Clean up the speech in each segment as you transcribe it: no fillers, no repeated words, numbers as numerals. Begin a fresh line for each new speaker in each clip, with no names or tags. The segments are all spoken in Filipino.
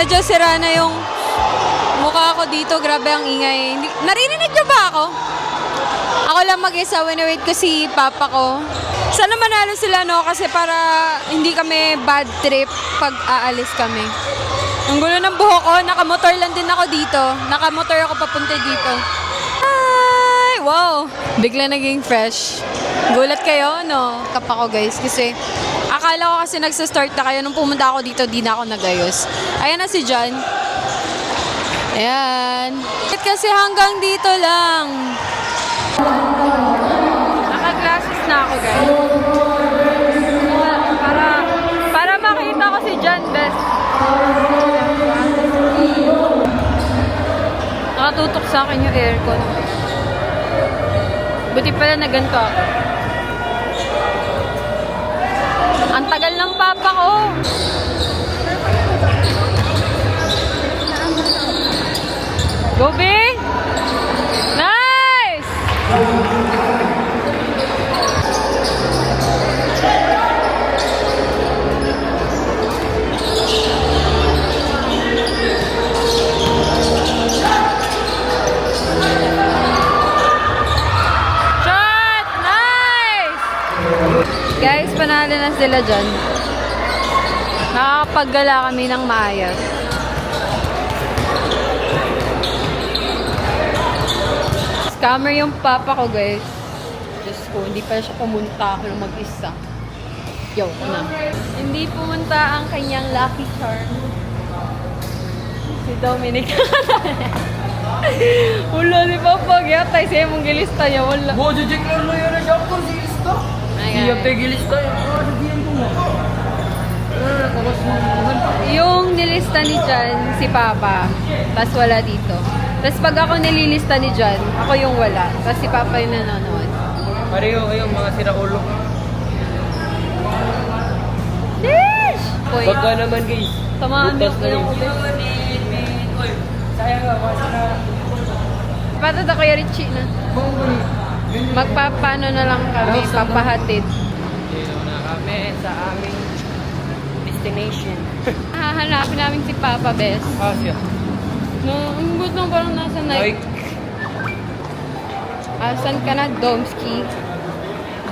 Medyo sira na yung mukha ko dito. Grabe ang ingay. Narinig niyo ba ako? Ako lang mag-isa when wait ko si papa ko. Sana manalo sila, no? Kasi para hindi kami bad trip pag aalis kami. Ang gulo ng buhok ko. Nakamotor lang din ako dito. Nakamotor ako papunta dito. Ay, wow! Bigla naging fresh. Gulat kayo, no? Kapa ko, guys. Kasi akala ko kasi nagsa-start na kayo. Nung pumunta ako dito, di na ako nagayos. Ayan na si John. Ayan. Kasi hanggang dito lang. Naka-glasses na ako, guys. Para makita ko si John best. Nakatutok sa akin yung aircon. Buti pala na ganito ako. Ang tagal ng papa ko. Go, B! Nice! Shot! Nice! Guys, panalo na sila dyan. Nakakapaggala kami ng maayos. Scammer yung papa ko, guys. Diyos ko, hindi pala siya pumunta. Ako lang mag-isa. Yo, na. Hindi pumunta ang kanyang lucky charm. Si Dominic. Wala, di ba pag yatay siya mong gilista niya. Wala.
Bo, jujik lang lo yun na siya po si Gilista. Siya pe Gilista yun. Sabihan ko nga.
Yung nilista ni John, si Papa. Tapos wala dito. Tapos pag ako nililista ni John, ako yung wala. Tapos si Papa yung nanonood.
Pareho kayong mga siraulo.
Sheesh! Boy,
Wag ka naman guys.
tamaan
Butas
ko
na
yung
yun.
ube.
Sayang nga, wasa na.
Patat ako yung Richie na. Magpapano na lang kami, papahatid.
Dito na kami sa aming destination.
Hahanapin namin si Papa, bes.
Asya.
No, ang good nung parang nasa night. Asan ka na, Domski?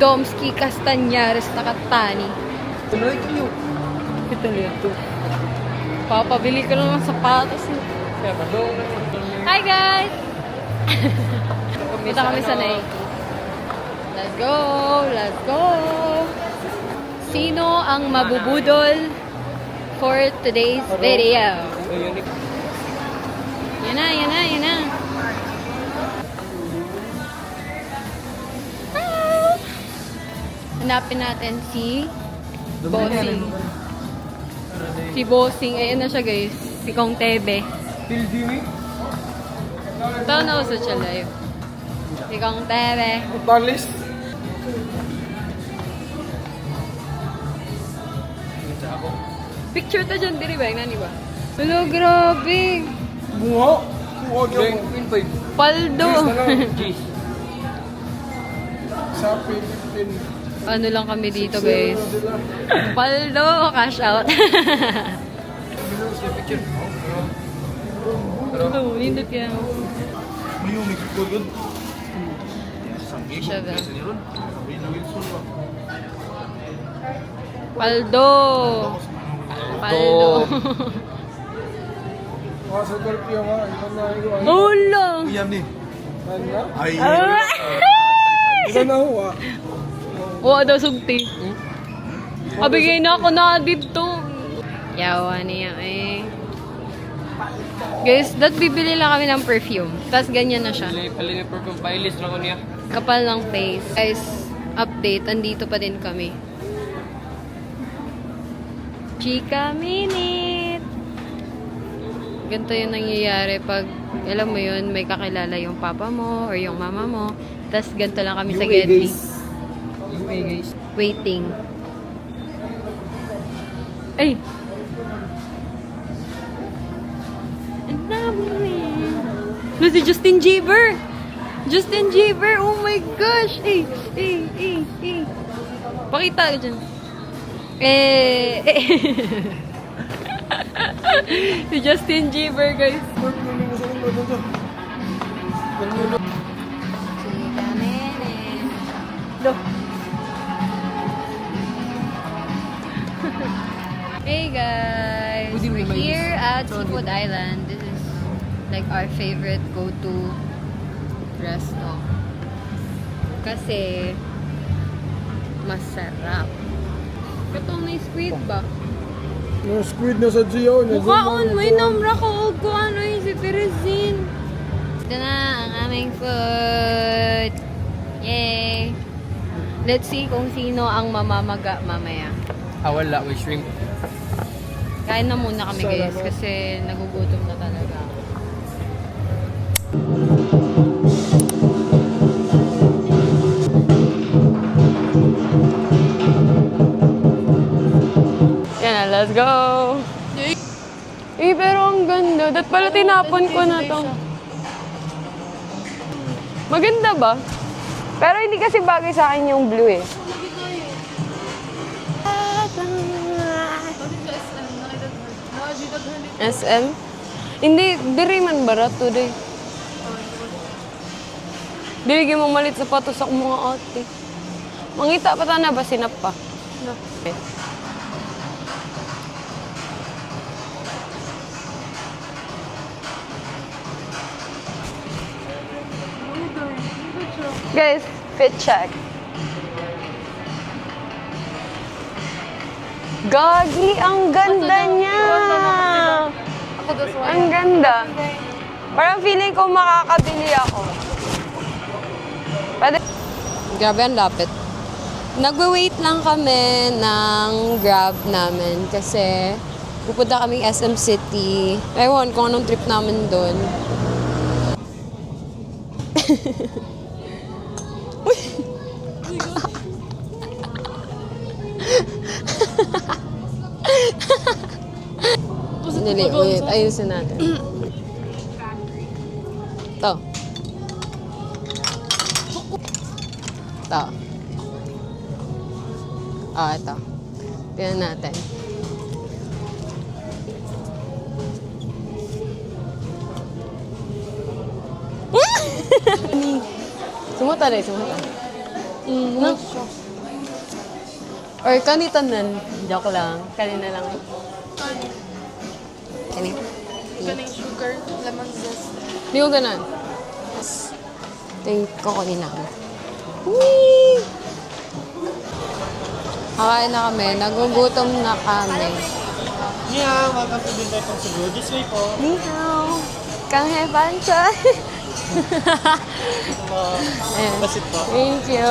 Domski Castañares Nakatani.
Tuloy kayo. Ito na ito.
Papabili ka lang ng sapatos.
Kaya ba doon na?
Hi, guys! Punta kami sa Nike. Let's go! Let's go! Sino ang mabubudol for today's video? Yan na, yan na, yan na. Ah! Hanapin natin si Bossing. Si Bossing. Ayan na siya, guys. Si Kong Tebe.
Pildimi?
Ito na uso siya live. Si Kong Tebe.
Talis?
Picture ta dyan, diri ba? Nani ba? Hello, grabe.
Bunga? Huwag yung
Paldo.
Cheese. Sa Philippine.
Ano lang kami dito, guys. Paldo, cash out. Oh, nindot yan. Siya ba? Paldo. Paldo.
Sa Torpio nga, ilan na ito.
Ulo.
Yan ni.
Ano?
Ay.
Ilan na huwa?
Oo daw sugti. Abigay na ako na dito. Yawa niya eh. Guys, bibili lang kami ng perfume. Tapos ganyan na siya.
Pali ni perfume, pailis lang ko niya.
Kapal ng face. Guys, update. Andito pa din kami. Chika Minute! Ganito yung nangyayari pag, alam mo yun, may kakilala yung papa mo or yung mama mo. Tapos ganito lang kami sa Getty.
UA guys.
Waiting. Ay! Ang dami. No, si Justin Bieber! Justin Bieber! Oh my gosh! Pakita ka dyan. Si Justin Bieber, guys. Hey guys, we're here at Seafood Island. This is like our favorite go-to resto. Kasi masarap. Katong may squid ba?
Yung squid na sa Gio.
Mukhaon, may namra ko og kung ano yung si Teresin. Ito na ang aming food. Yay! Let's see kung sino ang mamamaga mamaya.
Wala, with shrimp.
Kain na muna kami guys kasi nagugutom na talaga. Yan na, let's go! Pero ang ganda. Dat pala tinapon ko na to. Maganda ba? Pero hindi kasi bagay sa akin yung blue eh. SM? Hindi, diri man barat today. Dili mo malit sa patos sa mga ate. Mangita pa ta na ba sinap pa? No. Guys, fit check. Gagi, ang ganda niya! Ang ganda. Parang feeling ko makakabili ako. Pwede. Grabe, ang lapit. Nagwe-wait lang kami ng Grab namin kasi pupunta kaming SM City. Ewan kung anong trip namin doon. Dili, wait. Ayusin natin. Ito. Ito. Ito. Tingnan natin. Sumuta rin, sumuta. No? Or kanitanan. Joke lang. Kanina lang. Kani?
Kaning sugar, lemon zest.
Hindi ko ganun. Ito yung kukunin namin. Whee! Kakain na kami. Nagugutom na kami.
Ni hao, welcome to Din Tai Fung Cebu. This way po.
Ni hao. Kanghe bancha. Ayan.
Basit po.
Thank you.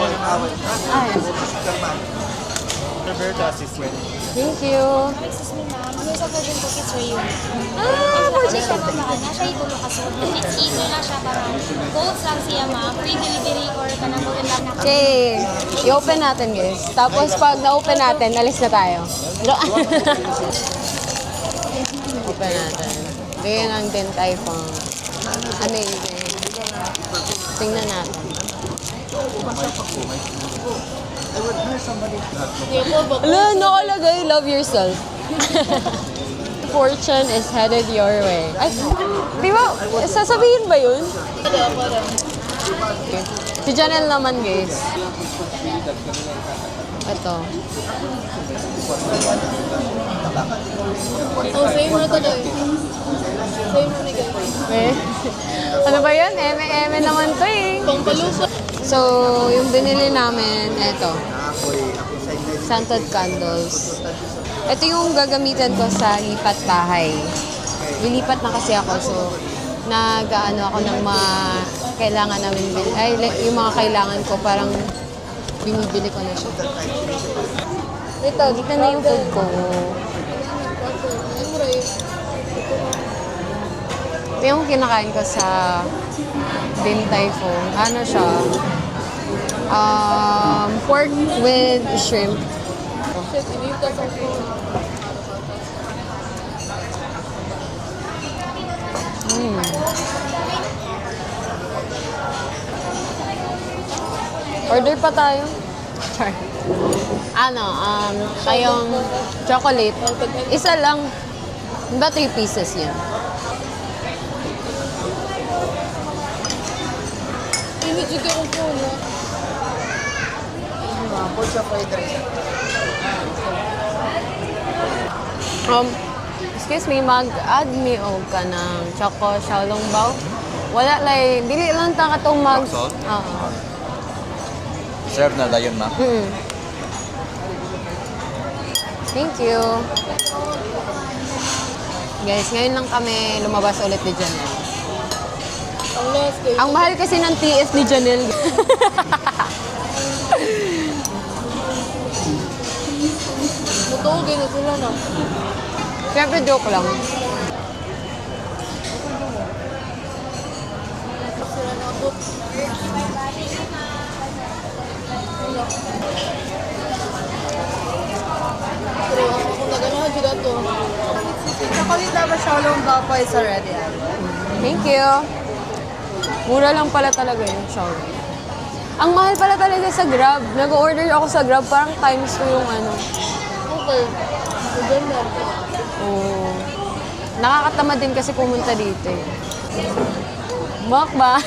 Ay,
Prepare to assist with.
thank you.
Excuse me ma'am, ano sa virgin cookies for you?
Ah,
Ano siya mamahan? Na siya itulo kaso. It's either na siya parang goats lang siya ma'am, free delivery or kanang golden lang na.
Okay, i-open natin guys. Tapos pag na-open natin, alis na tayo. Open natin. Ganyan ang Din Tai Fung. Amazing. Tingnan natin. Ala, nakalagay, love yourself. Fortune is headed your way. Ay, di ba, sasabihin ba yun? Okay. Si Janelle naman, guys. Ito.
Oh, same na to doy. Same na ni guys.
Eh, ano ba yun? Eme naman to eh.
Pampalusa.
So, yung binili namin, eto. Scented candles. Ito yung gagamitan ko sa lipat bahay. Lilipat na kasi ako, so nag-ano ako ng mga kailangan namin bilhin. Ay, yung mga kailangan ko, parang binibili ko na siya. Ito, dito na yung food ko. Ito yung kinakain ko sa Din Tai Fung. Ano siya? Pork with shrimp. Order pa tayo. Char. Kayong chocolate. Isa lang. Ba 3 pieces yan?
Inigigay ko po, no? Po siya fried rice.
Excuse me, mag-add me og ka ng choco xiaolong bao. Wala lay, dili lang ta katong mag...
Rock salt?
Oo.
Serve na dayon ma.
Thank you. Guys, ngayon lang kami lumabas ulit ni Janelle.
Ang last day.
Ang mahal kasi ng TS ni Janelle.
Mutugin na sila na.
Siyempre joke lang.
Sila na po. Pero ako kung nagano'n dyan to. Chocolate na ba Xiaolong Bao is already out?
Thank you. Mura lang pala talaga yung Xiaolong. Ang mahal pala talaga sa Grab. Nag-order ako sa Grab, parang times 2 yung ano.
Okay. Maganda.
Oo. Nakakatamad din kasi pumunta dito eh. Mukbang.